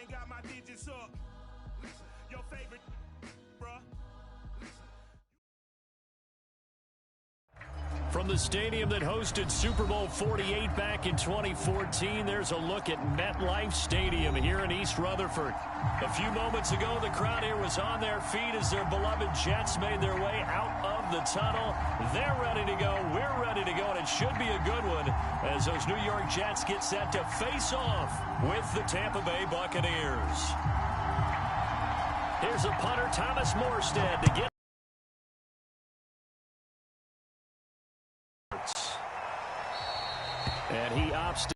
ain't got my digits up. Your favorite, bruh. From the stadium that hosted Super Bowl 48 back in 2014, there's a look at MetLife Stadium here in East Rutherford. A few moments ago, the crowd here was on their feet as their beloved Jets made their way out of the tunnel. They're ready to go. We're ready to go, and it should be a good one as those New York Jets get set to face off with the Tampa Bay Buccaneers. Here's a punter, Thomas Morstead, to get and he opts to.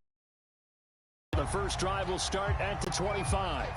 The first drive will start at the 25.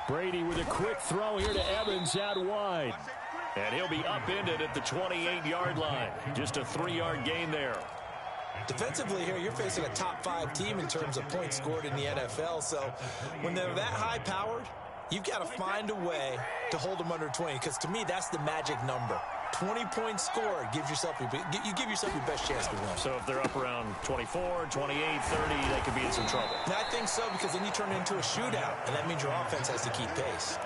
Brady with a quick throw here to Evans out wide. And he'll be upended at the 28-yard line. Just a 3-yard gain there. Defensively here, you're facing a top-5 team in terms of points scored in the NFL. So when they're that high-powered, you've got to find a way to hold them under 20. Because to me, that's the magic number. 20 points scored, you give yourself your best chance to win. So if they're up around 24, 28, 30, they could be in some trouble. And I think so, because then you turn it into a shootout, and that means your offense has to keep pace.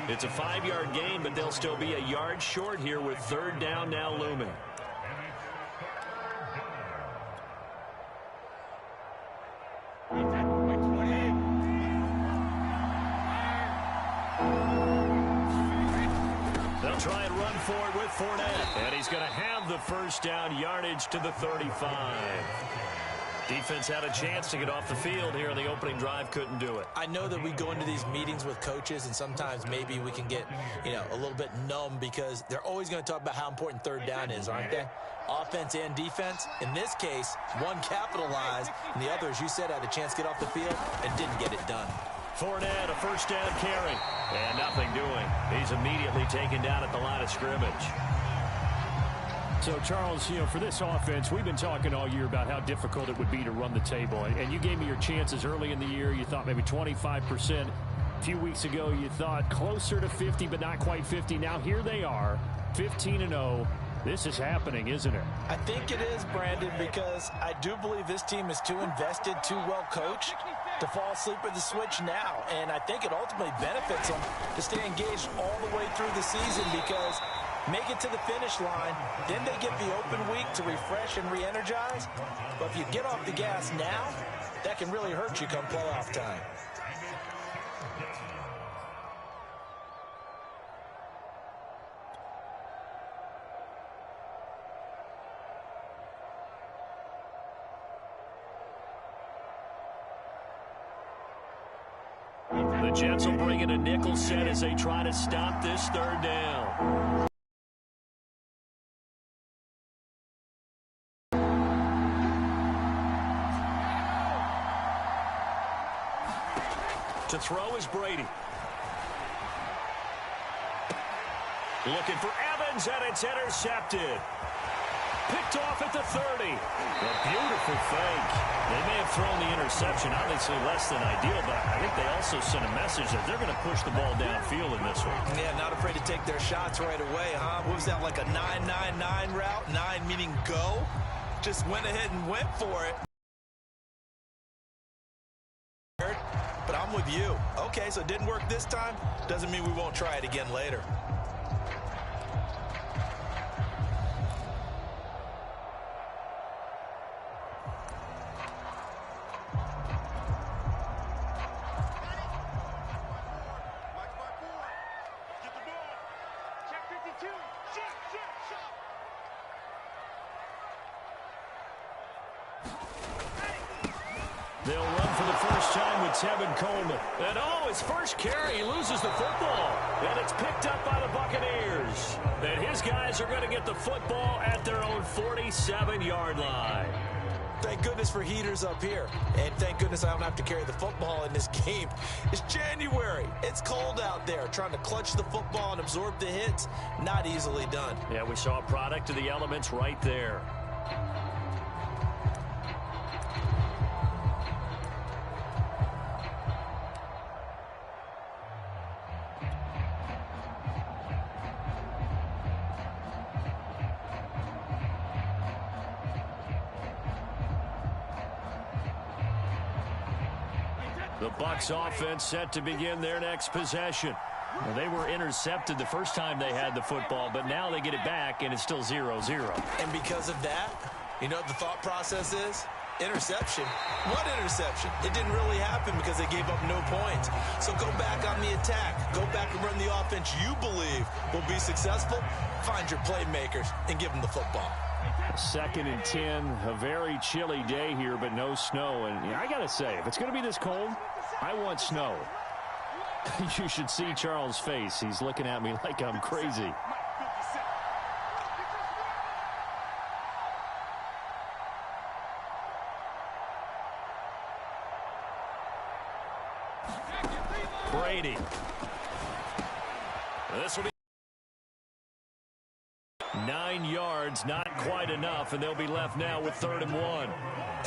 It's a 5-yard gain, but they'll still be a yard short here with third down now looming. They'll try and run for it with Fournette. And he's going to have the first down yardage to the 35. Defense had a chance to get off the field here in the opening drive, couldn't do it. I know that we go into these meetings with coaches, and sometimes maybe we can get, a little bit numb because they're always going to talk about how important third down is, aren't they? Offense and defense. In this case, one capitalized, and the other, as you said, had a chance to get off the field and didn't get it done. Fournette, a first down carry, and nothing doing. He's immediately taken down at the line of scrimmage. So, Charles, for this offense, we've been talking all year about how difficult it would be to run the table. And you gave me your chances early in the year. You thought maybe 25%. A few weeks ago, you thought closer to 50, but not quite 50. Now here they are, 15-0. This is happening, isn't it? I think it is, Brandon, because I do believe this team is too invested, too well coached to fall asleep at the switch now. And I think it ultimately benefits them to stay engaged all the way through the season because make it to the finish line, then they get the open week to refresh and re-energize. But if you get off the gas now, that can really hurt you come playoff time. The Jets will bring in a nickel set as they try to stop this third down. To throw is Brady. Looking for Evans, and it's intercepted. Picked off at the 30. A beautiful fake. They may have thrown the interception, obviously less than ideal, but I think they also sent a message that they're going to push the ball downfield in this one. Yeah, not afraid to take their shots right away, huh? What was that, like a 9-9-9 route? 9 meaning go? Just went ahead and went for it. But I'm with you. Okay, so it didn't work this time. Doesn't mean we won't try it again later. They'll run for the first time with Tevin Coleman. And his first carry, he loses the football. And it's picked up by the Buccaneers. And his guys are going to get the football at their own 47-yard line. Thank goodness for heaters up here. And thank goodness I don't have to carry the football in this game. It's January. It's cold out there. Trying to clutch the football and absorb the hits, not easily done. Yeah, we saw a product of the elements right there. The Bucs offense set to begin their next possession. Well, they were intercepted the first time they had the football, but now they get it back, and it's still 0-0. And because of that, you know what the thought process is? Interception. What interception? It didn't really happen because they gave up no points. So go back on the attack. Go back and run the offense you believe will be successful. Find your playmakers and give them the football. 2nd and 10, a very chilly day here, but no snow. And I got to say, if it's going to be this cold, I want snow. You should see Charles' face. He's looking at me like I'm crazy. Brady. This will be 9 yards, not quite enough, and they'll be left now with 3rd and 1.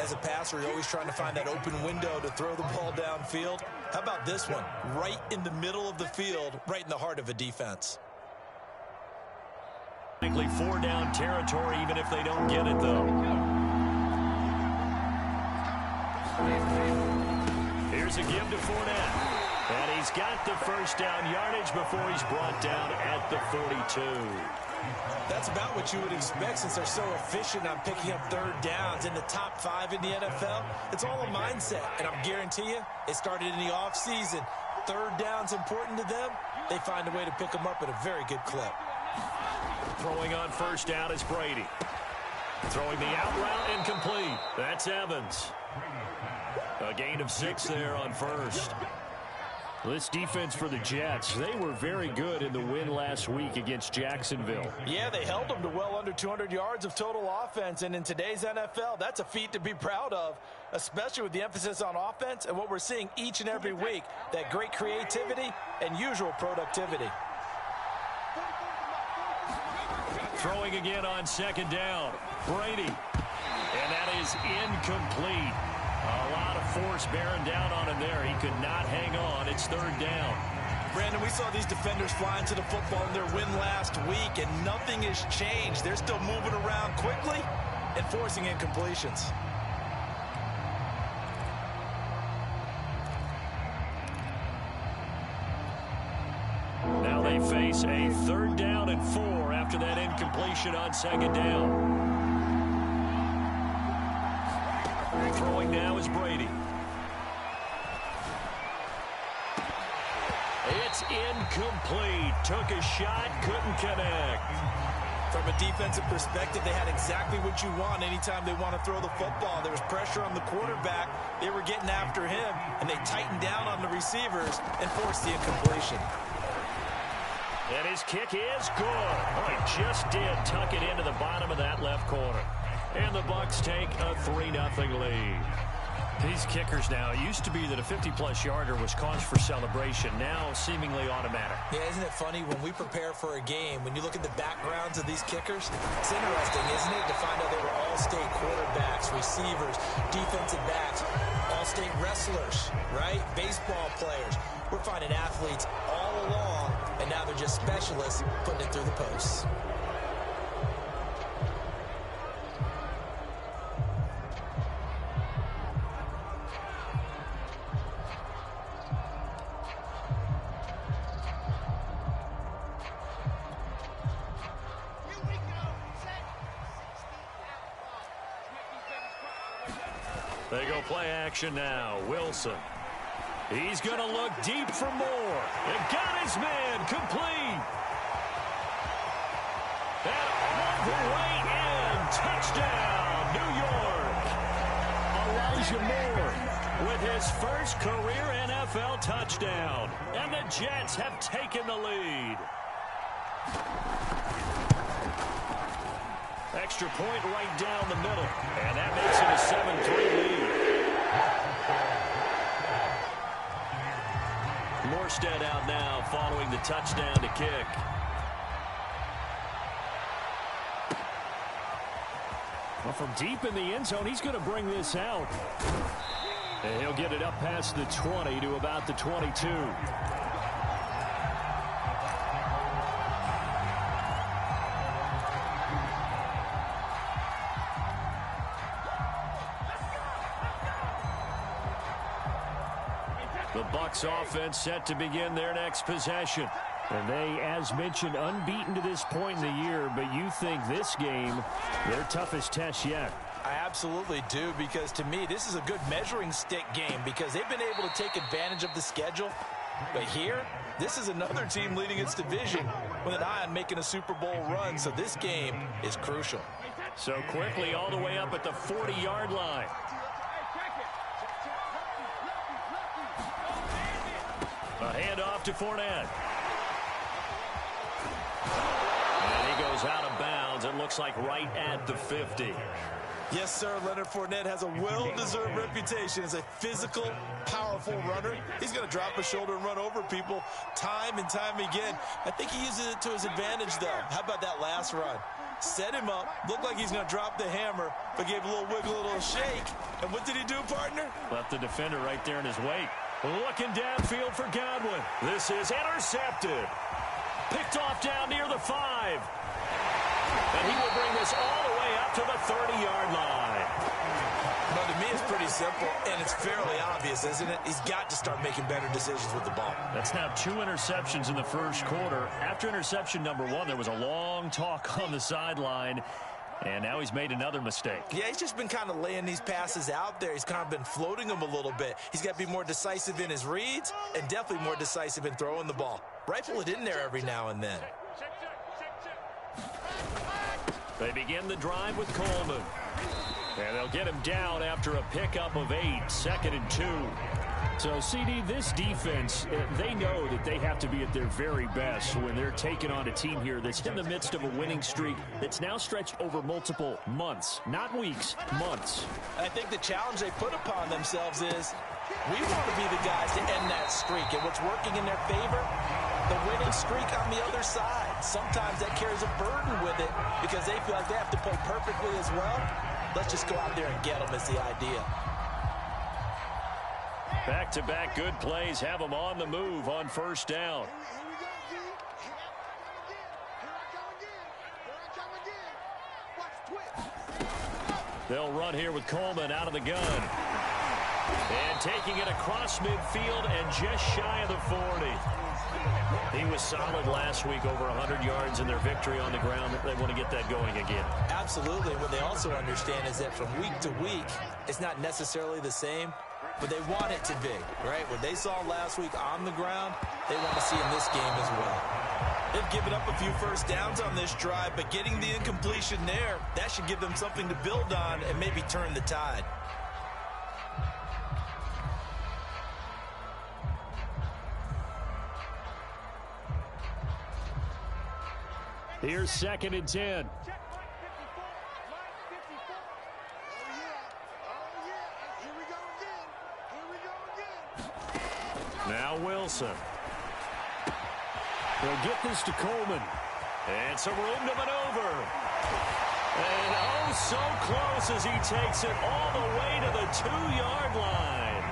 As a passer, you're always trying to find that open window to throw the ball downfield. How about this one? Right in the middle of the field, right in the heart of a defense. Likely 4-down territory, even if they don't get it, though. Here's a give to Fournette. And he's got the first down yardage before he's brought down at the 42. That's about what you would expect since they're so efficient on picking up 3rd downs in the top 5 in the NFL. It's all a mindset, and I guarantee you it started in the offseason. 3rd down's important to them. They find a way to pick them up at a very good clip. Throwing on 1st down is Brady. Throwing the out route incomplete. That's Evans. A gain of 6 there on 1st. This defense for the Jets, they were very good in the win last week against Jacksonville. Yeah, they held them to well under 200 yards of total offense, and in today's NFL, that's a feat to be proud of, especially with the emphasis on offense and what we're seeing each and every week, that great creativity and usual productivity. Throwing again on 2nd down. Brady. And that is incomplete. A lot of force bearing down on him there. He could not hang on. It's 3rd down. Brandon, we saw these defenders flying to the football in their win last week, and nothing has changed. They're still moving around quickly and forcing incompletions. Now they face a 3rd down and 4 after that incompletion on 2nd down. Throwing now is Brady. It's incomplete. Took a shot, couldn't connect. From a defensive perspective, they had exactly what you want anytime they want to throw the football. There was pressure on the quarterback. They were getting after him, and they tightened down on the receivers and forced the incompletion. And his kick is good. Oh, he just did tuck it into the bottom of that left corner. And the Bucs take a 3-0 lead. These kickers now, it used to be that a 50-plus yarder was cause for celebration. Now seemingly automatic. Yeah, isn't it funny when we prepare for a game, when you look at the backgrounds of these kickers, it's interesting, isn't it, to find out they were all-state quarterbacks, receivers, defensive backs, all-state wrestlers, right? Baseball players. We're finding athletes all along, and now they're just specialists putting it through the posts. They go play action now. Wilson. He's going to look deep for more. And got his man complete. And all the way in. Touchdown, New York. A Elijah Moore with his first career NFL touchdown. And the Jets have taken the lead. Extra point right down the middle. And that makes it a 7-3 lead. Morstead out now following the touchdown to kick. Well, from deep in the end zone, he's going to bring this out. And he'll get it up past the 20 to about the 22. The Bucs offense set to begin their next possession. And they, as mentioned, unbeaten to this point in the year, but you think this game, their toughest test yet. I absolutely do, because to me, this is a good measuring stick game because they've been able to take advantage of the schedule. But here, this is another team leading its division with an eye on making a Super Bowl run, so this game is crucial. So quickly all the way up at the 40-yard line. A handoff to Fournette. And he goes out of bounds. It looks like right at the 50. Yes, sir. Leonard Fournette has a well-deserved reputation as a physical, powerful runner. He's going to drop his shoulder and run over people time and time again. I think he uses it to his advantage, though. How about that last run? Set him up, looked like he's going to drop the hammer, but gave a little wiggle, a little shake. And what did he do, partner? Left the defender right there in his wake. Looking downfield for Godwin. This is intercepted. Picked off down near the 5. And he will bring this all the way up to the 30-yard line. Well, to me, it's pretty simple, and it's fairly obvious, isn't it? He's got to start making better decisions with the ball. That's now 2 interceptions in the first quarter. After interception number 1, there was a long talk on the sideline. And now he's made another mistake. Yeah, he's just been kind of laying these passes out there. He's kind of been floating them a little bit. He's got to be more decisive in his reads and definitely more decisive in throwing the ball. Rifle it in there every now and then. They begin the drive with Coleman. And they'll get him down after a pickup of 8, 2nd and 2. So, CD, this defense, they know that they have to be at their very best when they're taking on a team here that's in the midst of a winning streak that's now stretched over multiple months, not weeks, months. I think the challenge they put upon themselves is we want to be the guys to end that streak. And what's working in their favor? The winning streak on the other side. Sometimes that carries a burden with it because they feel like they have to play perfectly as well. Let's just go out there and get them is the idea. Back-to-back good plays have them on the move on first down. They'll run here with Coleman out of the gun. And taking it across midfield and just shy of the 40. He was solid last week, over 100 yards in their victory on the ground. They want to get that going again. Absolutely. What they also understand is that from week to week, it's not necessarily the same, but they want it to be, right? What they saw last week on the ground, they want to see in this game as well. They've given up a few first downs on this drive, but getting the incompletion there, that should give them something to build on and maybe turn the tide. Here's 2nd and 10. Now Wilson. They'll get this to Coleman. And some room to maneuver. And oh, so close as he takes it all the way to the 2-yard line.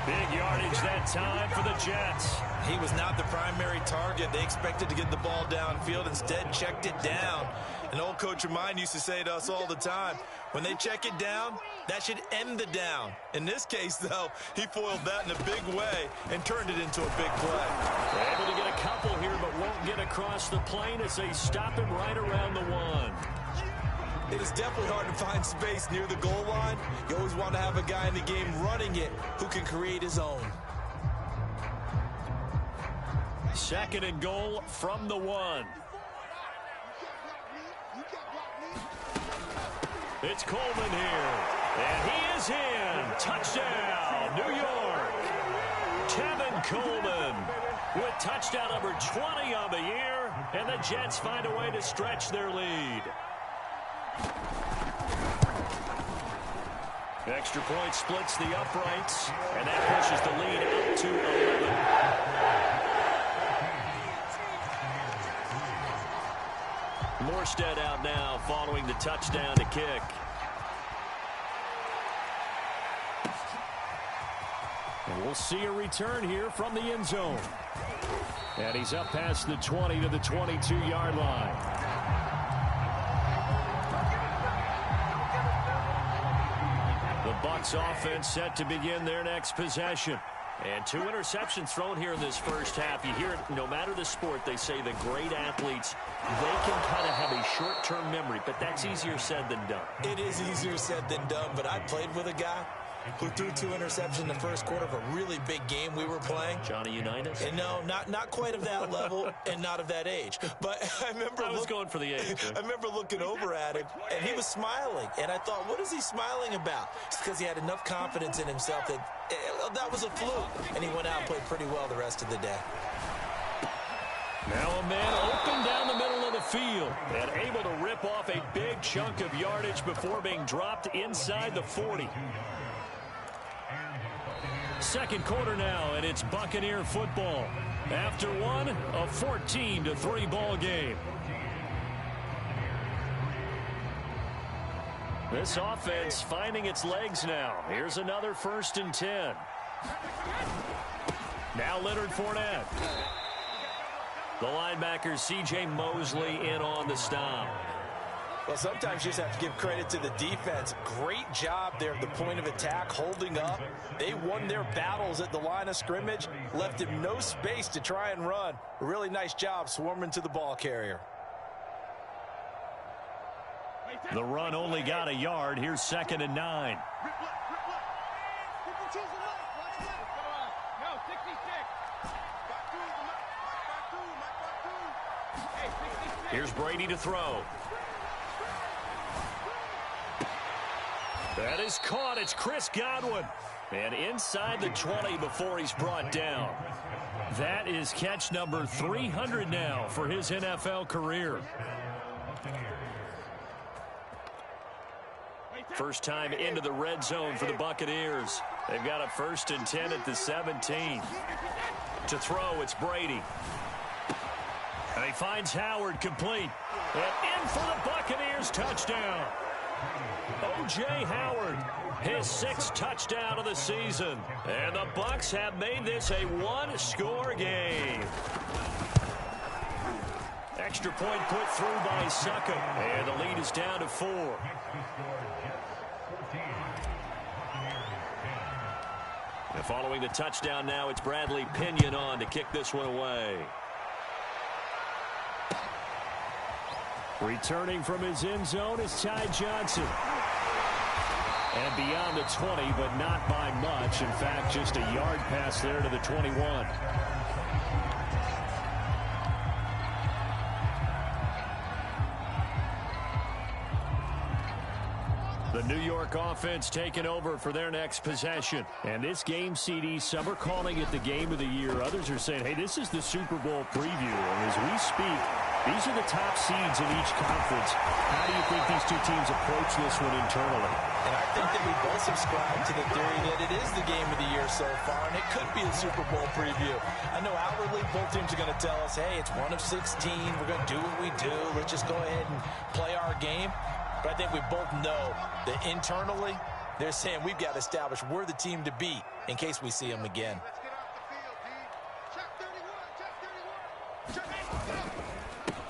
Big yardage that time for the Jets. He was not the primary target. They expected to get the ball downfield. Instead, checked it down. An old coach of mine used to say to us all the time, when they check it down, that should end the down. In this case, though, he foiled that in a big way and turned it into a big play. They're able to get a couple here, but won't get across the plane as they stop him right around the 1. It is definitely hard to find space near the goal line. You always want to have a guy in the game running it who can create his own. 2nd and goal from the 1. It's Coleman here. And he is in. Touchdown, New York. Tevin Coleman with touchdown number 20 on the year, and the Jets find a way to stretch their lead. Extra point splits the uprights, and that pushes the lead up to 11. Morstead out now following the touchdown to kick. And we'll see a return here from the end zone. And he's up past the 20 to the 22-yard line. The Bucs offense set to begin their next possession. And 2 interceptions thrown here in this first half. You hear it, no matter the sport, they say the great athletes, they can kind of have a short-term memory, but that's easier said than done. It is easier said than done, but I played with a guy who threw 2 interceptions in the first quarter of a really big game we were playing. Johnny Unitas? And no, not quite of that level and not of that age. But I was going for the age. I remember looking over at him, and he was smiling. And I thought, what is he smiling about? It's because he had enough confidence in himself that was a fluke. And he went out and played pretty well the rest of the day. Now a man open down the middle of the field and able to rip off a big chunk of yardage before being dropped inside the 40. Second quarter now, and it's Buccaneer football. After one, a 14-3 ball game. This offense finding its legs now. Here's another 1st and 10. Now Leonard Fournette. The linebacker C.J. Mosley in on the stop. Well, sometimes you just have to give credit to the defense. Great job there at the point of attack, holding up. They won their battles at the line of scrimmage, left him no space to try and run. A really nice job swarming to the ball carrier. The run only got a yard. Here's 2nd and 9. Here's Brady to throw. That is caught. It's Chris Godwin. And inside the 20 before he's brought down. That is catch number 300 now for his NFL career. First time into the red zone for the Buccaneers. They've got a 1st and 10 at the 17. To throw, it's Brady. And he finds Howard complete. And in for the Buccaneers touchdown. O.J. Howard, his 6th touchdown of the season. And the Bucs have made this a 1-score game. Extra point put through by Suckum. And the lead is down to 4. And following the touchdown now, it's Bradley Pinion on to kick this one away. Returning from his end zone is Ty Johnson. And beyond the 20, but not by much. In fact, just a yard pass there to the 21. The New York offense taking over for their next possession. And this game, CD, some are calling it the game of the year. Others are saying, hey, this is the Super Bowl preview. And as we speak, these are the top seeds in each conference. How do you think these two teams approach this one internally? And I think that we both subscribe to the theory that it is the game of the year so far, and it could be a Super Bowl preview. I know outwardly both teams are going to tell us, hey, it's 1 of 16. We're going to do what we do. Let's just go ahead and play our game. But I think we both know that internally, they're saying we've got to establish we're the team to beat in case we see them again.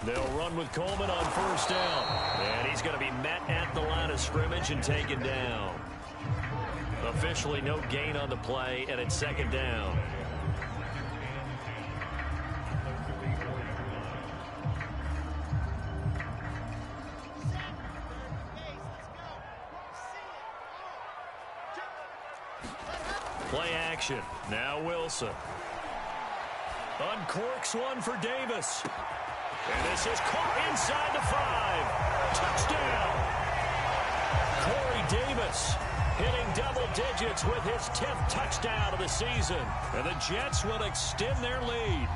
They'll run with Coleman on 1st down. And he's going to be met at the line of scrimmage and taken down. Officially no gain on the play, and it's 2nd down. Play action. Now Wilson. Uncorks one for Davis. And this is caught inside the 5. Touchdown. Corey Davis hitting double digits with his 10th touchdown of the season. And the Jets will extend their lead.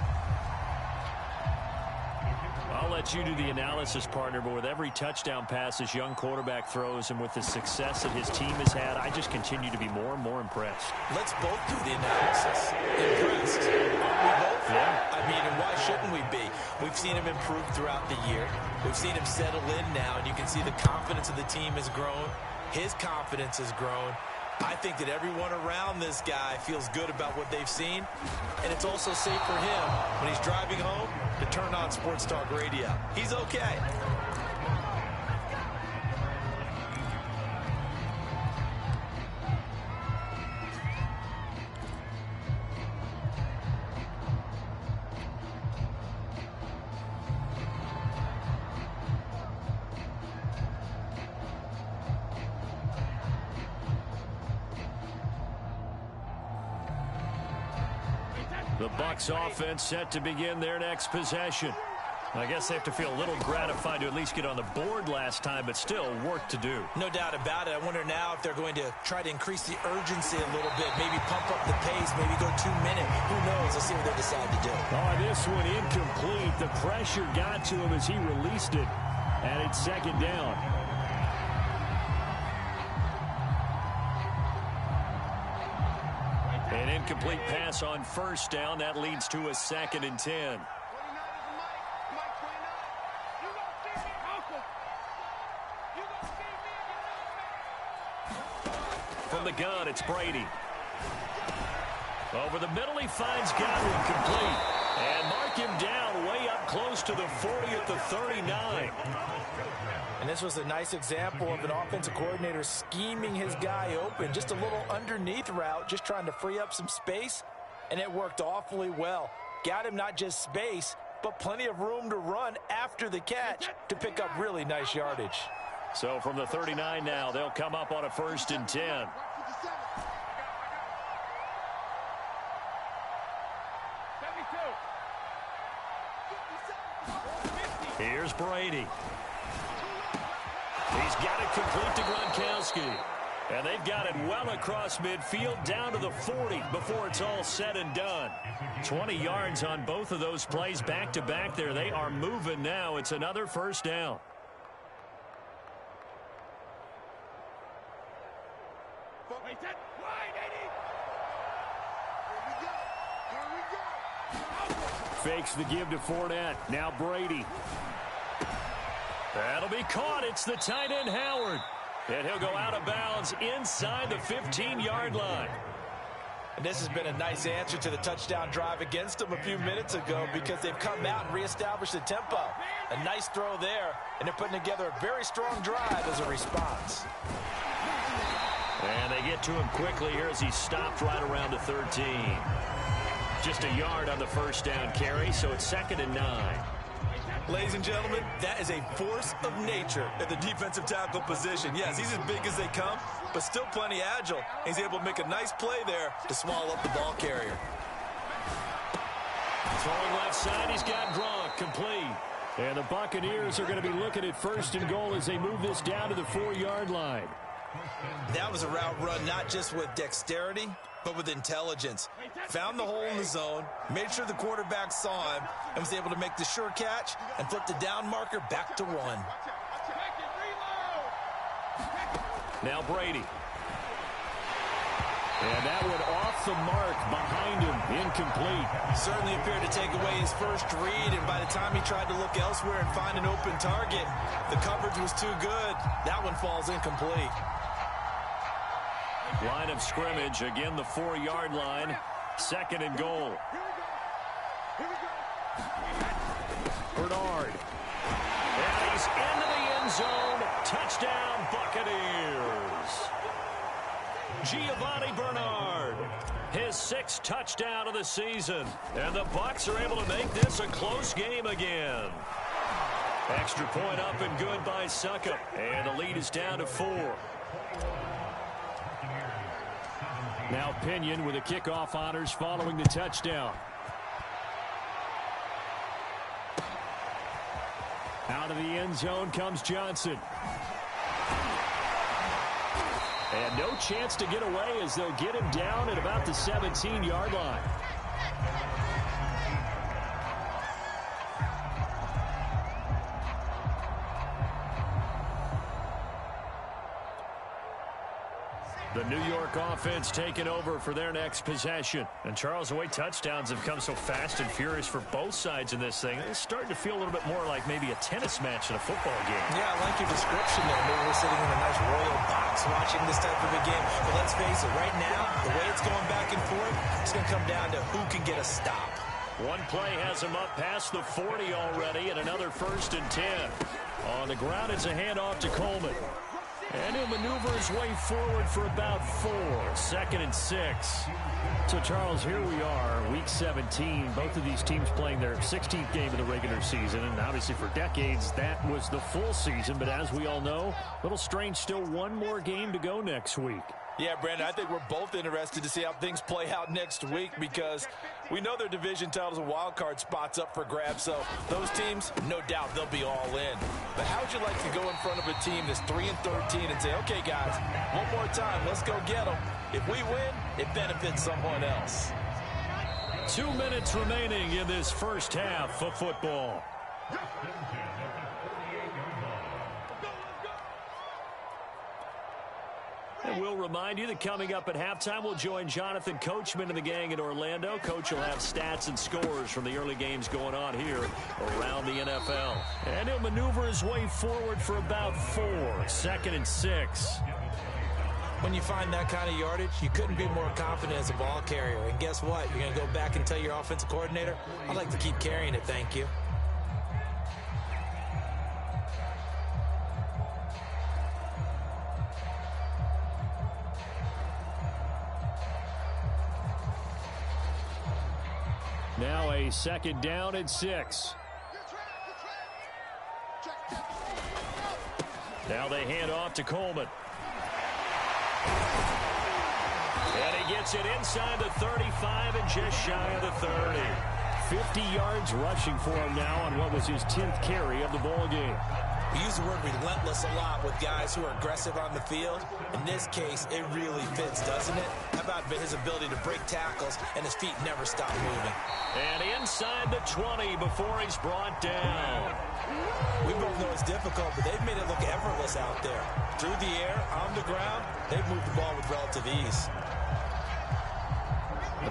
I'll let you do the analysis, partner, but with every touchdown pass this young quarterback throws and with the success that his team has had, I just continue to be more and more impressed. Let's both do the analysis. Impressed. Aren't we both? Yeah. I mean, and why shouldn't we be? We've seen him improve throughout the year. We've seen him settle in now, and you can see the confidence of the team has grown. His confidence has grown. I think that everyone around this guy feels good about what they've seen, and it's also safe for him when he's driving home to turn on Sports Talk Radio. He's okay. The Bucs offense set to begin their next possession. I guess they have to feel a little gratified to at least get on the board last time, but still work to do. No doubt about it. I wonder now if they're going to try to increase the urgency a little bit, maybe pump up the pace, maybe go 2 minutes. Who knows? Let's see what they decide to do. Oh, this one incomplete. The pressure got to him as he released it, and it's second down. An incomplete pass on first down. That leads to a 2nd and 10. From the gun, it's Brady. Over the middle, he finds Godwin, complete. And mark him down way up close to the 40 at the 39. And this was a nice example of an offensive coordinator scheming his guy open. Just a little underneath route, just trying to free up some space, and it worked awfully well. Got him not just space, but plenty of room to run after the catch to pick up really nice yardage. So from the 39 now, they'll come up on a 1st and 10. Here's Brady. He's got it complete to Gronkowski. And they've got it well across midfield down to the 40 before it's all said and done. 20 yards on both of those plays back-to-back there. They are moving now. It's another 1st down. Fakes the give to Fournette. Now Brady. That'll be caught. It's the tight end, Howard. And he'll go out of bounds inside the 15-yard line. And this has been a nice answer to the touchdown drive against them a few minutes ago because they've come out and reestablished the tempo. A nice throw there, and they're putting together a very strong drive as a response. And they get to him quickly here as he stopped right around the 13. Just a yard on the 1st down carry, so it's 2nd and 9. Ladies and gentlemen, that is a force of nature at the defensive tackle position. Yes, he's as big as they come, but still plenty agile. He's able to make a nice play there to swallow up the ball carrier. Throwing left side, he's got Gronk, complete. And the Buccaneers are going to be looking at 1st and goal as they move this down to the 4-yard line. That was a route run not just with dexterity, but with intelligence. Found the hole in the zone, made sure the quarterback saw him, and was able to make the sure catch and flip the down marker back to 1. Now Brady. And that one off the mark behind him, incomplete. Certainly appeared to take away his first read, and by the time he tried to look elsewhere and find an open target, the coverage was too good. That one falls incomplete. Line of scrimmage, again the 4-yard line. 2nd and goal. Bernard. And he's into the end zone. Touchdown, Buccaneers. Giovanni Bernard, his 6th touchdown of the season. And the Bucs are able to make this a close game again. Extra point up and good by Succop. And the lead is down to 4. Now Pinion with the kickoff honors following the touchdown. Out of the end zone comes Johnson. And no chance to get away as they'll get him down at about the 17-yard line. The New York offense taking over for their next possession. And Charles, the way touchdowns have come so fast and furious for both sides in this thing, it's starting to feel a little bit more like maybe a tennis match in a football game. Yeah, I like your description there. Maybe we're sitting in a nice royal box watching this type of a game. But let's face it, right now, the way it's going back and forth, it's going to come down to who can get a stop. One play has him up past the 40 already, and another 1st and 10. On the ground, it's a handoff to Coleman. And he'll maneuver his way forward for about 4. 2nd and 6. So, Charles, here we are, Week 17. Both of these teams playing their 16th game of the regular season. And obviously for decades, that was the full season. But as we all know, a little strange, still one more game to go next week. Yeah, Brandon, I think we're both interested to see how things play out next week because we know their division titles and wild card spots up for grabs. So those teams, no doubt, they'll be all in. But how would you like to go in front of a team that's 3-13 and say, okay, guys, one more time, let's go get them. If we win, it benefits someone else. 2 minutes remaining in this first half of football. And we'll remind you that coming up at halftime, we'll join Jonathan Coachman and the gang in Orlando. Coach will have stats and scores from the early games going on here around the NFL. And he'll maneuver his way forward for about 4. 2nd and 6. When you find that kind of yardage, you couldn't be more confident as a ball carrier. And guess what? You're going to go back and tell your offensive coordinator, I'd like to keep carrying it, thank you. Now a 2nd down and 6. Now they hand off to Coleman. And he gets it inside the 35 and just shy of the 30. 50 yards rushing for him now on what was his 10th carry of the ball game. We use the word relentless a lot with guys who are aggressive on the field. In this case, it really fits, doesn't it? How about his ability to break tackles and his feet never stop moving? And inside the 20 before he's brought down. We both know it's difficult, but they've made it look effortless out there. Through the air, on the ground, they've moved the ball with relative ease.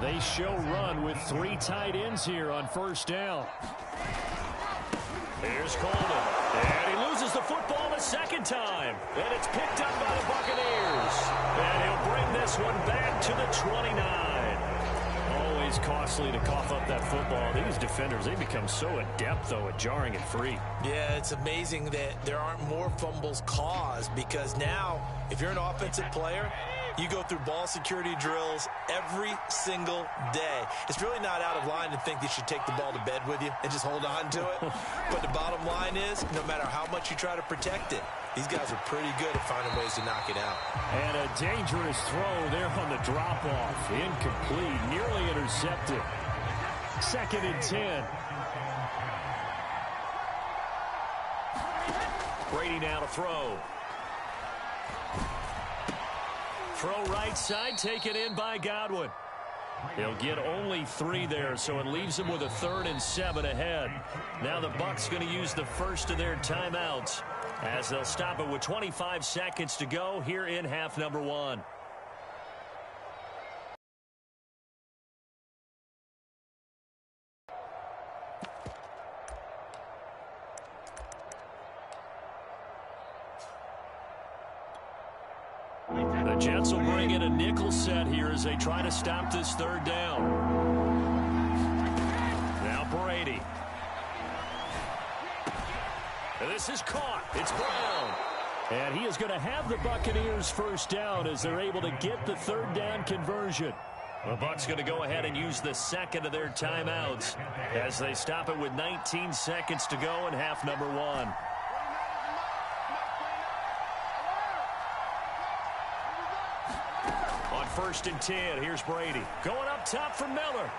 They show run with 3 tight ends here on 1st down. Here's Coleman. And he loses the football the 2nd time. And it's picked up by the Buccaneers. And he'll bring this one back to the 29. Always costly to cough up that football. These defenders, they become so adept, though, at jarring it free. Yeah, it's amazing that there aren't more fumbles caused because now, if you're an offensive player, you go through ball security drills every single day. It's really not out of line to think you should take the ball to bed with you and just hold on to it. But the bottom line is, no matter how much you try to protect it, these guys are pretty good at finding ways to knock it out. And a dangerous throw there on the drop-off. Incomplete, nearly intercepted. 2nd and 10. Brady now to throw. Throw right side, taken in by Godwin. He'll get only 3 there, so it leaves him with a 3rd and 7 ahead. Now the Bucs going to use the first of their timeouts as they'll stop it with 25 seconds to go here in half number 1. The Jets will bring in a nickel set here as they try to stop this 3rd down. Now Brady. And this is caught. It's Brown. And he is going to have the Buccaneers 1st down as they're able to get the 3rd down conversion. The Bucs going to go ahead and use the 2nd of their timeouts as they stop it with 19 seconds to go in half number 1. On 1st and 10, here's Brady. Going up top for Miller.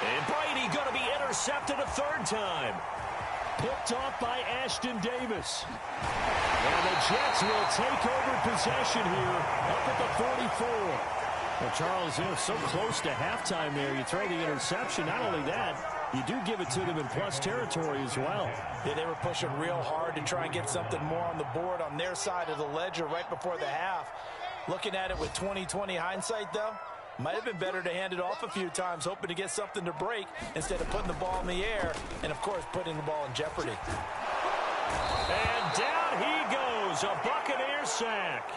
And Brady going to be intercepted a 3rd time. picked off by Ashton Davis. And the Jets will take over possession here up at the 44. Well, Charles, so close to halftime there. You throw the interception. Not only that, you do give it to them in plus territory as well. Yeah, they were pushing real hard to try and get something more on the board on their side of the ledger right before the half. Looking at it with 20/20 hindsight, though, might have been better to hand it off a few times, hoping to get something to break instead of putting the ball in the air and, of course, putting the ball in jeopardy. And down he goes, a Buccaneer sack.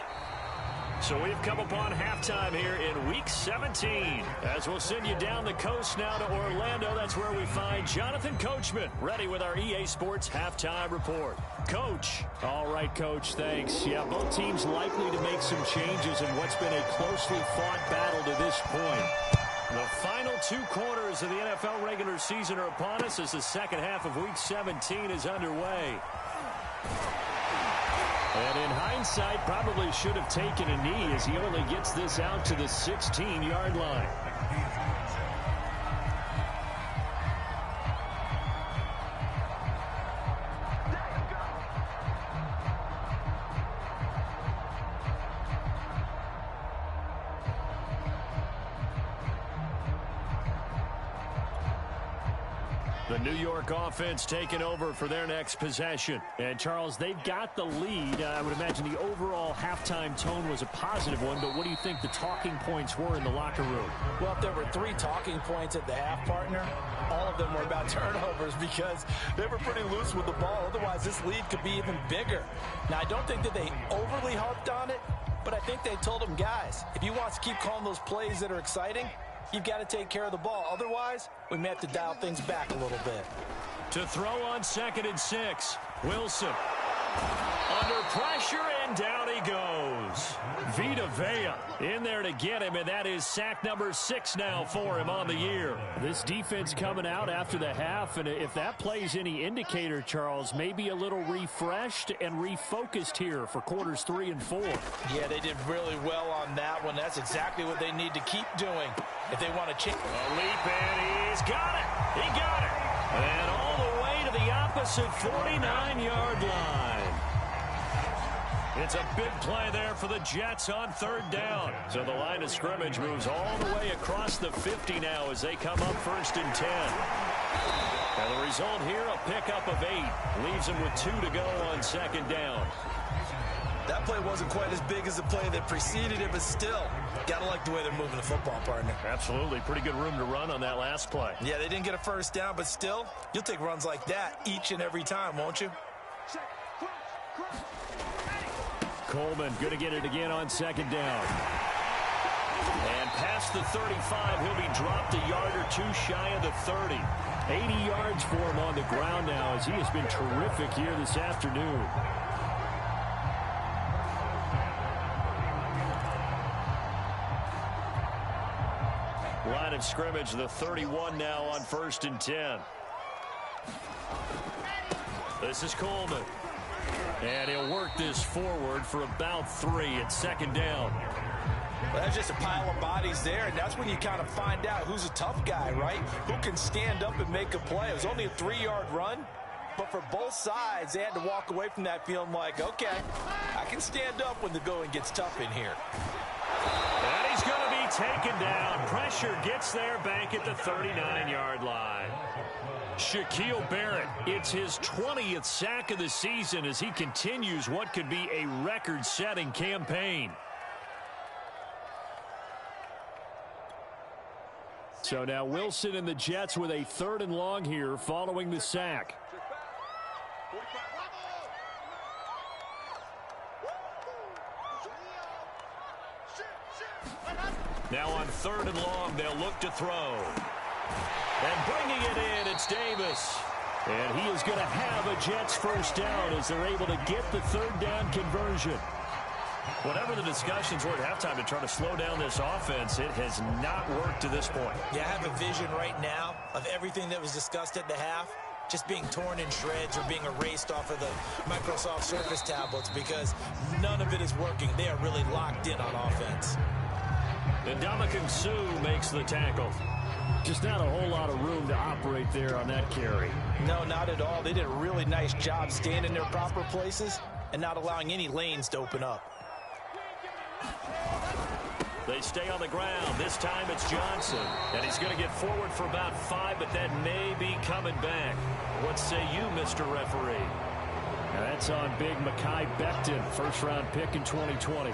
So we've come upon halftime here in Week 17. As we'll send you down the coast now to Orlando, that's where we find Jonathan Coachman, ready with our EA Sports Halftime Report. Coach. All right, Coach, thanks. Yeah, both teams likely to make some changes in what's been a closely fought battle to this point. The final 2 quarters of the NFL regular season are upon us as the second half of Week 17 is underway. And in hindsight, probably should have taken a knee as he only gets this out to the 16-yard line. The New York offense taking over for their next possession. And, Charles, they've got the lead. I would imagine the overall halftime tone was a positive one, but what do you think the talking points were in the locker room? Well, if there were 3 talking points at the half, partner, all of them were about turnovers because they were pretty loose with the ball. Otherwise, this lead could be even bigger. Now, I don't think that they overly harped on it, but I think they told them, guys, if you want to keep calling those plays that are exciting, you've got to take care of the ball. Otherwise, we may have to dial things back a little bit. To throw on 2nd and 6, Wilson. Under pressure, and down he goes. Vita Vea in there to get him, and that is sack number 6 now for him on the year. This defense coming out after the half, and if that plays any indicator, Charles, maybe a little refreshed and refocused here for quarters 3 and 4. Yeah, they did really well on that one. That's exactly what they need to keep doing if they want to change. A leap, and he's got it. He got it. And all the way to the opposite 49-yard line. It's a big play there for the Jets on 3rd down. So the line of scrimmage moves all the way across the 50 now as they come up 1st and 10. And the result here, a pickup of 8. Leaves them with 2 to go on 2nd down. That play wasn't quite as big as the play that preceded it, but still, gotta like the way they're moving the football, partner. Absolutely. Pretty good room to run on that last play. Yeah, they didn't get a 1st down, but still, you'll take runs like that each and every time, won't you? Coleman going to get it again on 2nd down. And past the 35, he'll be dropped a yard or 2 shy of the 30. 80 yards for him on the ground now as he has been terrific here this afternoon. Line of scrimmage, the 31 now on 1st and 10. This is Coleman. And he'll work this forward for about 3 at 2nd down. Well, that's just a pile of bodies there, and that's when you kind of find out who's a tough guy, right? Who can stand up and make a play. It was only a 3-yard run, but for both sides, they had to walk away from that feeling like, okay, I can stand up when the going gets tough in here. And he's going to be taken down. Pressure gets there back at the 39-yard line. Shaquille Barrett, it's his 20th sack of the season as he continues what could be a record-setting campaign. So now Wilson and the Jets with a 3rd and long here following the sack. Now on 3rd and long, they'll look to throw. And bringing it in, it's Davis. And he is going to have a Jets 1st down as they're able to get the 3rd down conversion. Whatever the discussions were at halftime to try to slow down this offense, it has not worked to this point. Yeah, I have a vision right now of everything that was discussed at the half just being torn in shreds or being erased off of the Microsoft Surface tablets because none of it is working. They are really locked in on offense. And Ndamukong Suh makes the tackle. Just not a whole lot of room to operate there on that carry. No, not at all. They did a really nice job staying in their proper places and not allowing any lanes to open up. They stay on the ground. This time it's Johnson. And he's going to get forward for about 5, but that may be coming back. What say you, Mr. Referee? Now that's on big Mekhi Becton, first-round pick in 2020.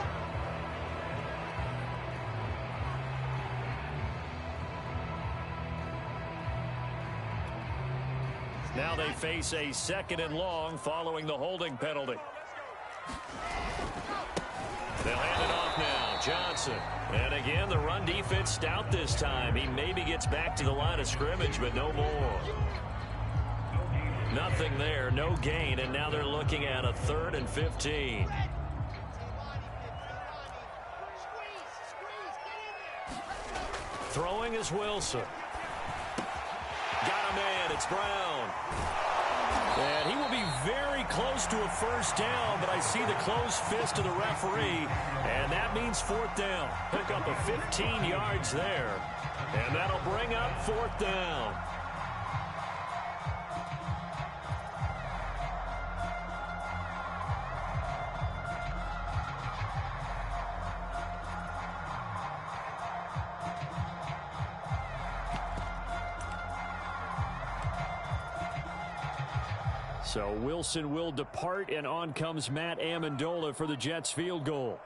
Now they face a 2nd and long following the holding penalty. They'll hand it off now. Johnson. And again, the run defense stout this time. He maybe gets back to the line of scrimmage, but no more. Nothing there, no gain, and now they're looking at a 3rd and 15. Throwing is Wilson. Got a man, it's Brown. And he will be very close to a first down, but I see the closed fist of the referee, and that means 4th down. Pick up a 15 yards there, and that'll bring up 4th down. So Wilson will depart, and on comes Matt Amendola for the Jets field goal.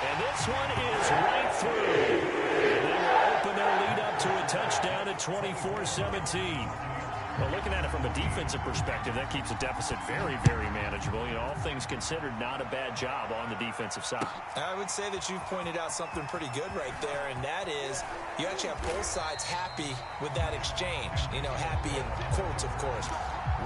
And this one is right through. And they will open their lead up to a touchdown at 24-17. Well, looking at it from a defensive perspective, that keeps the deficit very, very manageable. You know, all things considered, not a bad job on the defensive side. I would say that you've pointed out something pretty good right there, and that is you actually have both sides happy with that exchange. You know, happy in quotes, of course.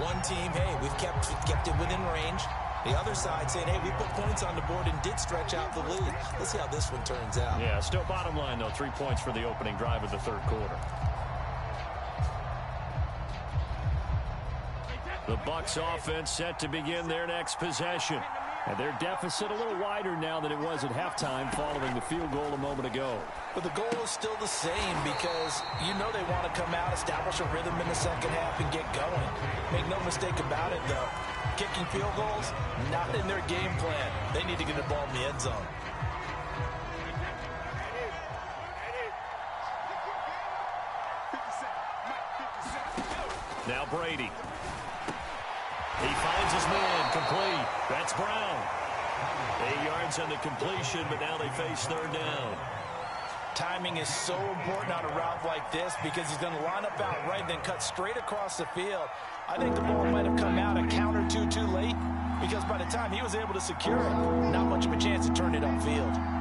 One team, hey, we've kept it within range. The other side saying, hey, we put points on the board and did stretch out the lead. Let's see how this one turns out. Yeah, still bottom line, though, 3 points for the opening drive of the 3rd quarter. The Bucs offense set to begin their next possession. And their deficit a little wider now than it was at halftime following the field goal a moment ago. But the goal is still the same because you know they want to come out, establish a rhythm in the second half, and get going. Make no mistake about it, though. Kicking field goals, not in their game plan. They need to get the ball in the end zone. Now Brady. He finds his man, complete. That's Brown. 8 yards on the completion, but now they face 3rd down. Timing is so important on a route like this because he's going to line up out right, then cut straight across the field. I think the ball might have come out a count or two too late because by the time he was able to secure it, not much of a chance to turn it upfield.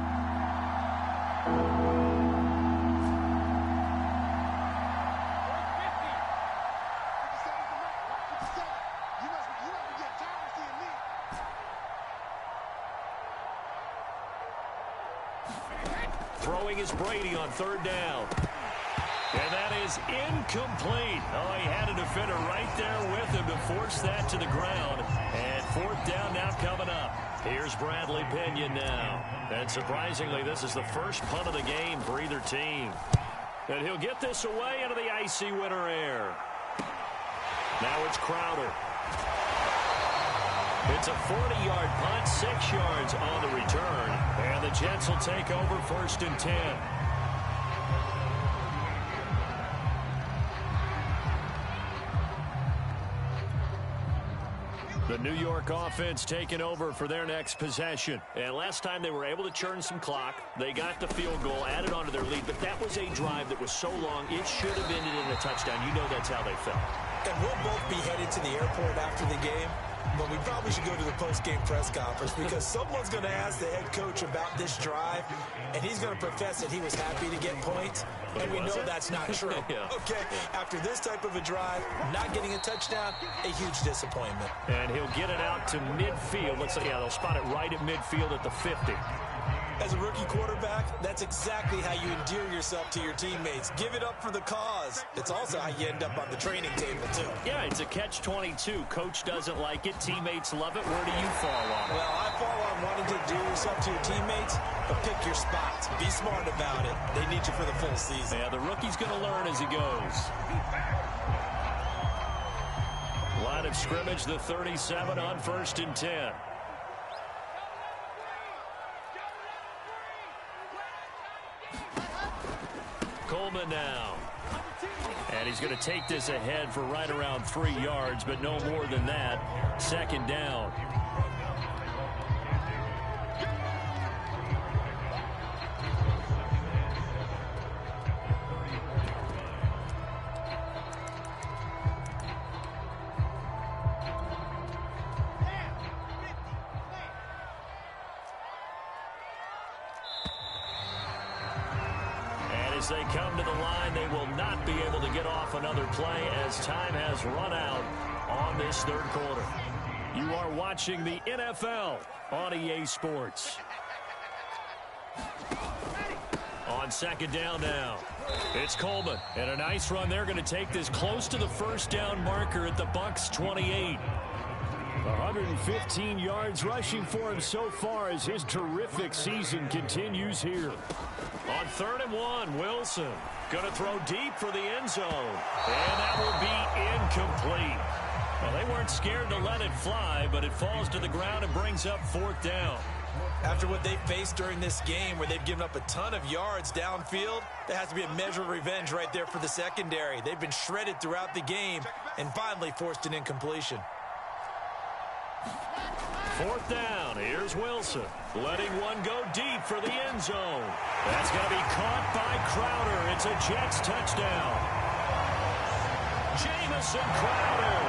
Throwing is Brady on 3rd down. And that is incomplete. Oh, he had a defender right there with him to force that to the ground. And 4th down now coming up. Here's Bradley Pinion now. And surprisingly, this is the first punt of the game for either team. And he'll get this away into the icy winter air. Now it's Crowder. It's a 40-yard punt, 6 yards on the return. And the Jets will take over 1st and 10. The New York offense taking over for their next possession. And last time they were able to churn some clock. They got the field goal, added on to their lead. But that was a drive that was so long, it should have ended in a touchdown. You know that's how they felt. And we'll both be headed to the airport after the game. But we probably should go to the post-game press conference because someone's going to ask the head coach about this drive, and he's going to profess that he was happy to get points, and we know that's not true. Yeah. Okay, after this type of a drive, not getting a touchdown, a huge disappointment. And he'll get it out to midfield. Looks like, yeah, they'll spot it right at midfield at the 50. As a rookie quarterback, that's exactly how you endear yourself to your teammates. Give it up for the cause. It's also how you end up on the training table, too. Yeah, it's a catch-22. Coach doesn't like it. Teammates love it. Where do you fall on it? Well, I fall on wanting to endear yourself to your teammates, but pick your spots. Be smart about it. They need you for the full season. Yeah, the rookie's going to learn as he goes. Line of scrimmage, the 37 on 1st and 10. Coleman now. And he's going to take this ahead for right around 3 yards, but no more than that. 2nd down. As they come to the line, they will not be able to get off another play as time has run out on this 3rd quarter. You are watching the NFL on EA Sports. On 2nd down now, it's Coleman. And a nice run. They're going to take this close to the 1st down marker at the Bucs 28. 115 yards rushing for him so far as his terrific season continues here. On 3rd and 1, Wilson going to throw deep for the end zone. And that will be incomplete. Well, they weren't scared to let it fly, but it falls to the ground and brings up 4th down. After what they faced during this game where they've given up a ton of yards downfield, there has to be a measure of revenge right there for the secondary. They've been shredded throughout the game and finally forced an incompletion. 4th down. Here's Wilson. Letting one go deep for the end zone. That's going to be caught by Crowder. It's a Jets touchdown. Jamison Crowder.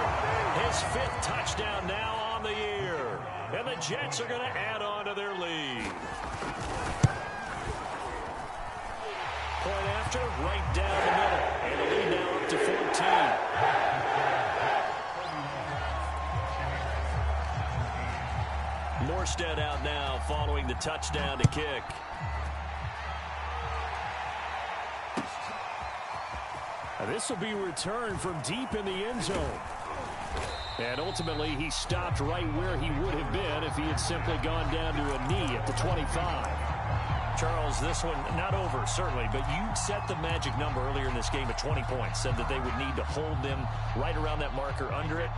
His 5th touchdown now on the year. And the Jets are going to add on to their lead. Point after, right down the middle. And the lead now up to 14. Morstead out now following the touchdown to kick. This will be returned from deep in the end zone. And ultimately, he stopped right where he would have been if he had simply gone down to a knee at the 25. Charles, this one not over, certainly, but you set the magic number earlier in this game at 20 points. Said that they would need to hold them right around that marker under it.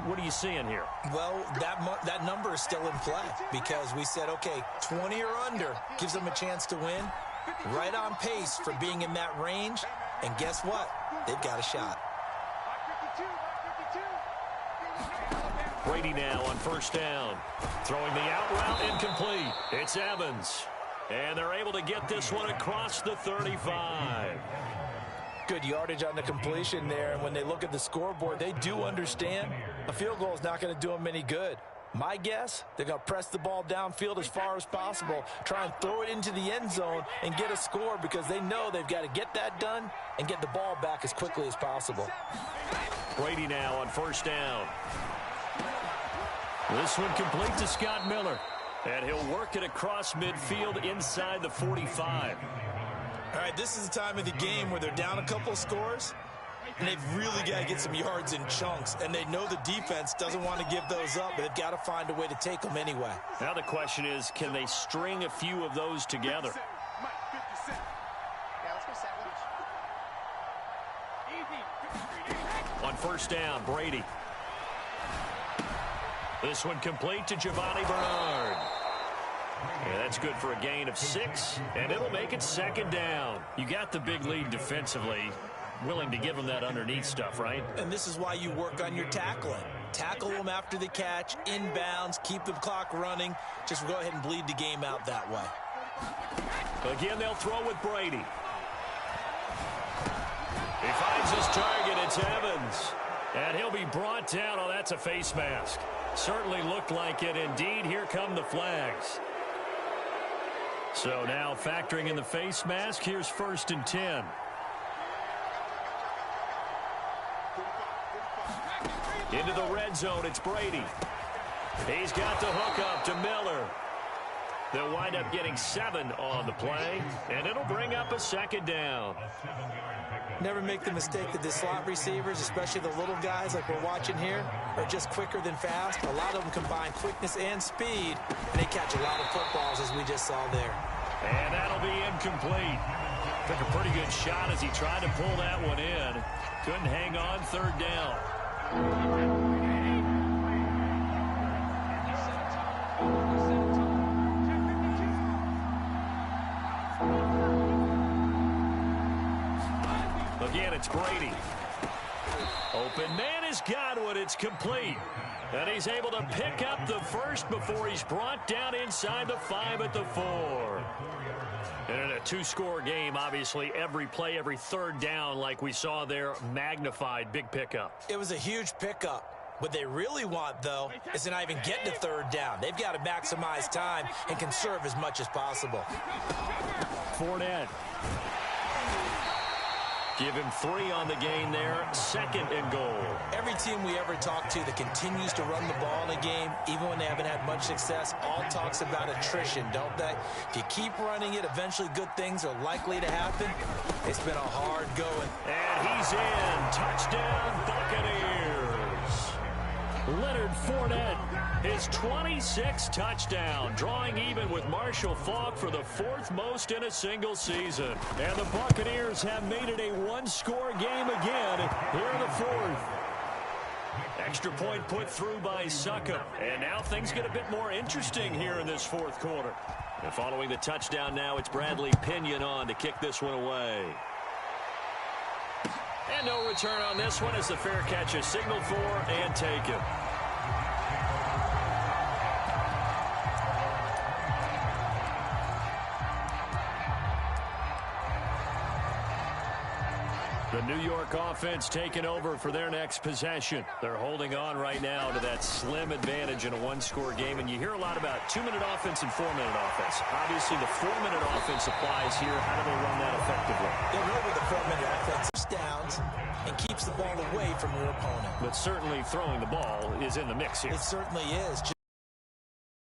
What are you seeing here? Well, that number is still in play because we said, okay, 20 or under gives them a chance to win. Right on pace for being in that range. And guess what? They've got a shot. Brady now on 1st down. Throwing the out route incomplete. It's Evans. And they're able to get this one across the 35. Good yardage on the completion there. And when they look at the scoreboard, they do understand a field goal is not going to do them any good. My guess, they're going to press the ball downfield as far as possible, try and throw it into the end zone and get a score because they know they've got to get that done and get the ball back as quickly as possible. Brady now on 1st down. This one complete to Scott Miller. And he'll work it across midfield inside the 45. All right, this is the time of the game where they're down a couple of scores, and they've really got to get some yards in chunks, and they know the defense doesn't want to give those up, but they've got to find a way to take them anyway. Now the question is, can they string a few of those together? On 1st down, Brady. This one complete to Giovanni Bernard. Yeah, that's good for a gain of 6, and it'll make it 2nd down. You got the big lead defensively. Willing to give them that underneath stuff, right? And this is why you work on your tackling. Tackle them after the catch, inbounds, keep the clock running. Just go ahead and bleed the game out that way. Again, they'll throw with Brady. He finds his target. It's Evans. And he'll be brought down. Oh, that's a face mask. Certainly looked like it. Indeed, here come the flags. So now factoring in the face mask, here's 1st and 10. Into the red zone, it's Brady. He's got the hook up to Miller. They'll wind up getting 7 on the play, and it'll bring up a second down. Never make the mistake that the slot receivers, especially the little guys like we're watching here, are just quicker than fast. A lot of them combine quickness and speed, and they catch a lot of footballs, as we just saw there. And that'll be incomplete. Took a pretty good shot as he tried to pull that one in. Couldn't hang on third down. Again, it's Brady. Open man has got one. It's complete. And he's able to pick up the first before he's brought down inside the 5 at the 4. And in a 2-score game, obviously, every play, every third down, like we saw there, magnified. Big pickup. It was a huge pickup. What they really want, though, is to not even get to third down. They've got to maximize time and conserve as much as possible. Fournette. Give him 3 on the gain there. 2nd and goal. Every team we ever talk to that continues to run the ball in a game, even when they haven't had much success, all talks about attrition, don't they? If you keep running it, eventually good things are likely to happen. It's been a hard going. And he's in. Touchdown, Buccaneers. Leonard Fournette, his 26th touchdown, drawing even with Marshall Faulk for the 4th most in a single season. And the Buccaneers have made it a 1-score game again here in the 4th. Extra point put through by Succop. And now things get a bit more interesting here in this 4th quarter. And following the touchdown now, it's Bradley Pinion on to kick this one away. And no return on this one as the fair catch is signaled for and taken. The New York offense taking over for their next possession. They're holding on right now to that slim advantage in a 1-score game. And you hear a lot about 2-minute offense and 4-minute offense. Obviously, the 4-minute offense applies here. How do they run that effectively? They run with the 4-minute offense downs and keeps the ball away from your opponent. But certainly throwing the ball is in the mix here. It certainly is.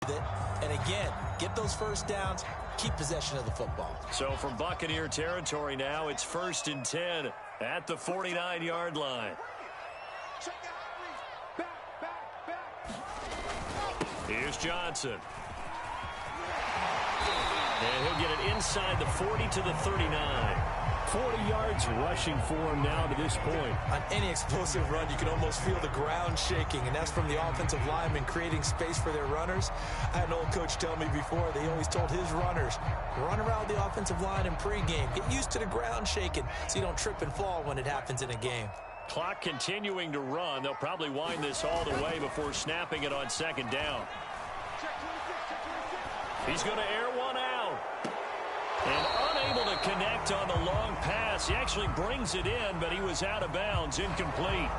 And again, get those first downs, keep possession of the football. So from Buccaneer territory now, it's 1st and 10 at the 49-yard line. Here's Johnson. And he'll get it inside the 40 to the 39. 40 yards rushing for him now to this point. On any explosive run, you can almost feel the ground shaking, and that's from the offensive linemen creating space for their runners. I had an old coach tell me before, they always told his runners, run around the offensive line in pregame. Get used to the ground shaking so you don't trip and fall when it happens in a game. Clock continuing to run. They'll probably wind this all the way before snapping it on 2nd down. He's going to air one out. And unable to connect on the long pass. He actually brings it in, but he was out of bounds, incomplete.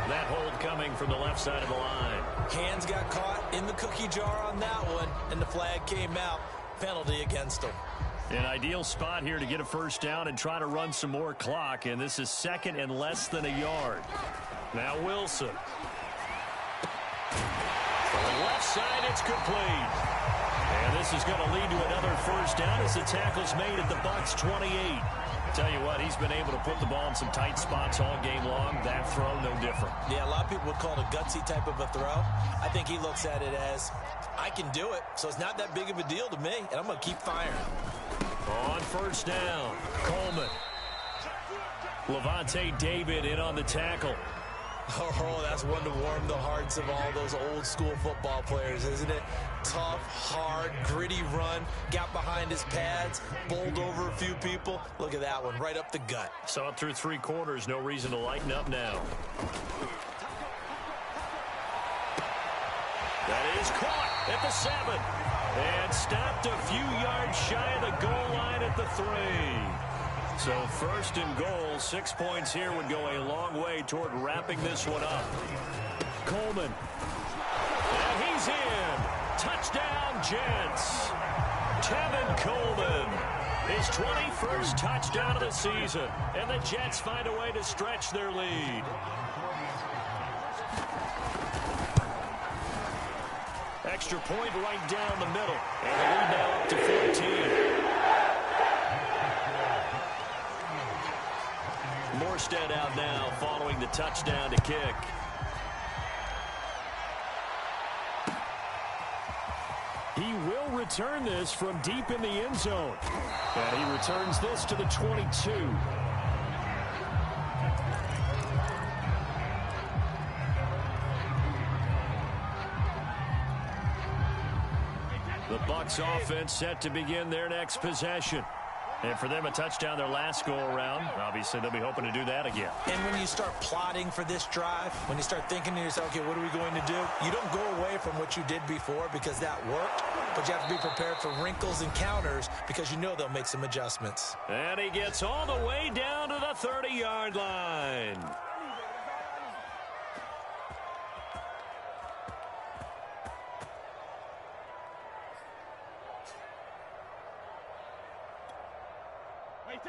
That hold coming from the left side of the line. Hands got caught in the cookie jar on that one, and the flag came out. Penalty against him. An ideal spot here to get a first down and try to run some more clock, and this is 2nd and less than a yard. Now Wilson. From the left side, it's complete. And this is going to lead to another first down as the tackle's made at the Bucs 28. Tell you what, he's been able to put the ball in some tight spots all game long. That throw, no different. Yeah, a lot of people would call it a gutsy type of a throw. I think he looks at it as, I can do it, so it's not that big of a deal to me, and I'm going to keep firing. On first down, Coleman. Levante David in on the tackle. Oh, that's one to warm the hearts of all those old school football players, isn't it? Tough, hard, gritty run, got behind his pads, bowled over a few people. Look at that one, right up the gut. Saw it through 3 quarters, no reason to lighten up now. That is caught at the 7. And stopped a few yards shy of the goal line at the 3. So 1st and goal, 6 points here would go a long way toward wrapping this one up. Coleman. And he's in. Touchdown, Jets. Tevin Coleman. His 21st touchdown of the season. And the Jets find a way to stretch their lead. Extra point right down the middle. And the lead now up to 14. Morstead out now following the touchdown to kick. He will return this from deep in the end zone. And he returns this to the 22. The Bucs offense set to begin their next possession. And for them, a touchdown their last go-around. Obviously, they'll be hoping to do that again. And when you start plotting for this drive, when you start thinking to yourself, okay, what are we going to do? You don't go away from what you did before because that worked, but you have to be prepared for wrinkles and counters because you know they'll make some adjustments. And he gets all the way down to the 30-yard line.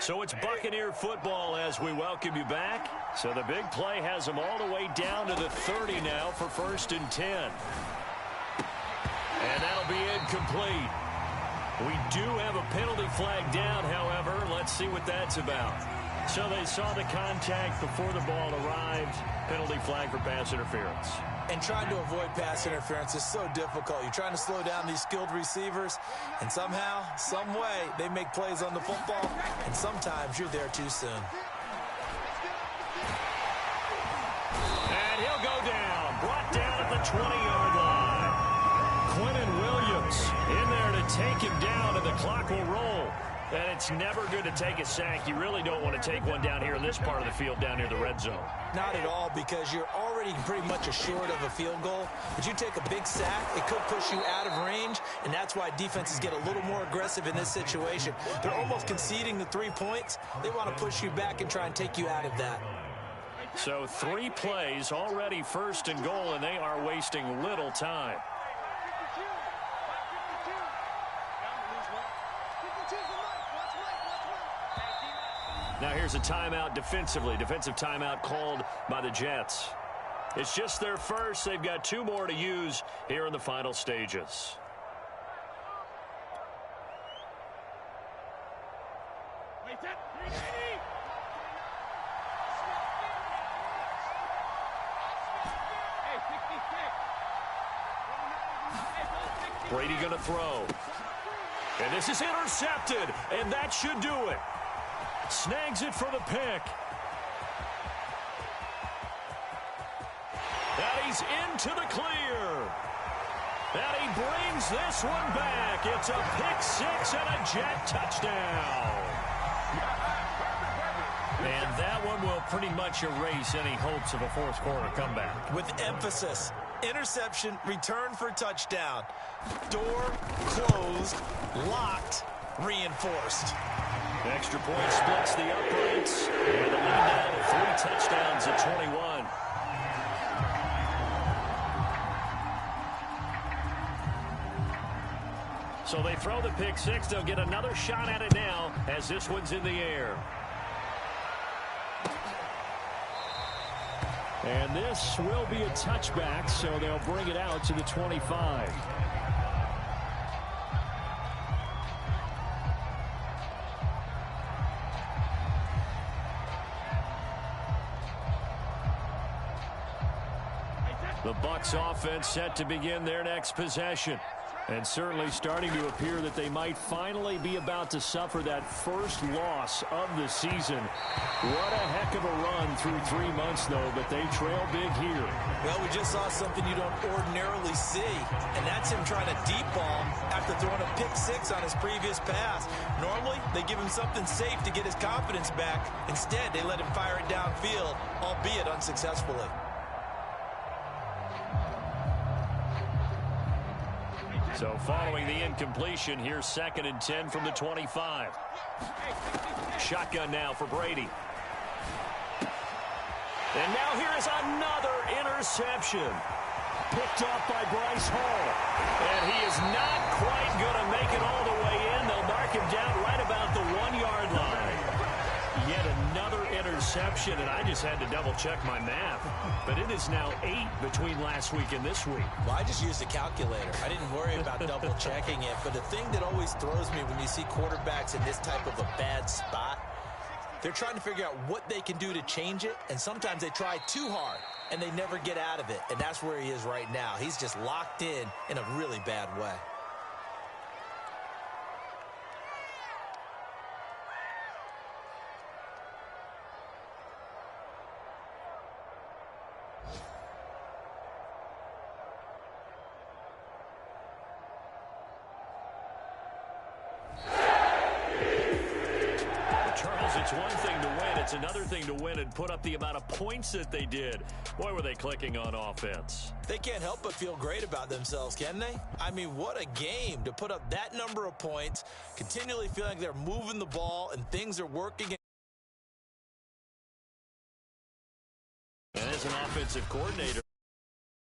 So it's Buccaneer football as we welcome you back. So the big play has them all the way down to the 30 now for 1st and 10. And that'll be incomplete. We do have a penalty flag down, however. Let's see what that's about. So they saw the contact before the ball arrived. Penalty flag for pass interference. And trying to avoid pass interference is so difficult. You're trying to slow down these skilled receivers, and somehow, some way, they make plays on the football, and sometimes you're there too soon. And he'll go down. Brought down at the 20-yard line. Quinnen Williams in there to take him down, and the clock will roll. And it's never good to take a sack. You really don't want to take one down here in this part of the field, down near the red zone. Not at all, because you're already pretty much assured of a field goal. But you take a big sack, it could push you out of range, and that's why defenses get a little more aggressive in this situation. They're almost conceding the 3 points. They want to push you back and try and take you out of that. So 3 plays, already 1st and goal, and they are wasting little time. Now here's a timeout defensively. Defensive timeout called by the Jets. It's just their first. They've got 2 more to use here in the final stages. Brady going to throw. And this is intercepted, and that should do it. Snags it for the pick. And he's into the clear. And he brings this one back. It's a pick 6 and a Jet touchdown. And that one will pretty much erase any hopes of a fourth-quarter comeback. With emphasis. Interception, return for touchdown. Door closed, locked, reinforced. Extra point splits the uprights. And the lead now to 3 touchdowns at 21. So they throw the pick 6. They'll get another shot at it now as this one's in the air. And this will be a touchback, so they'll bring it out to the 25. The Bucs offense set to begin their next possession. And certainly starting to appear that they might finally be about to suffer that first loss of the season. What a heck of a run through 3 months, though, but they trail big here. Well, we just saw something you don't ordinarily see, and that's him trying to deep ball after throwing a pick 6 on his previous pass. Normally, they give him something safe to get his confidence back. Instead, they let him fire it downfield, albeit unsuccessfully. So following the incompletion, here's 2nd and 10 from the 25. Shotgun now for Brady. And now here is another interception. Picked off by Bryce Hall. And he is not quite going to make it all the way in. They'll mark him down right about the 1-yard line. Yet another interception. interception, and I just had to double-check my math. But it is now 8 between last week and this week. Well, I just used a calculator. I didn't worry about double-checking it. But the thing that always throws me when you see quarterbacks in this type of a bad spot, they're trying to figure out what they can do to change it, and sometimes they try too hard, and they never get out of it. And that's where he is right now. He's just locked in a really bad way. It's one thing to win. It's another thing to win and put up the amount of points that they did. Boy, were they clicking on offense. They can't help but feel great about themselves, can they? I mean, what a game to put up that number of points, continually feeling like they're moving the ball and things are working. And as an offensive coordinator,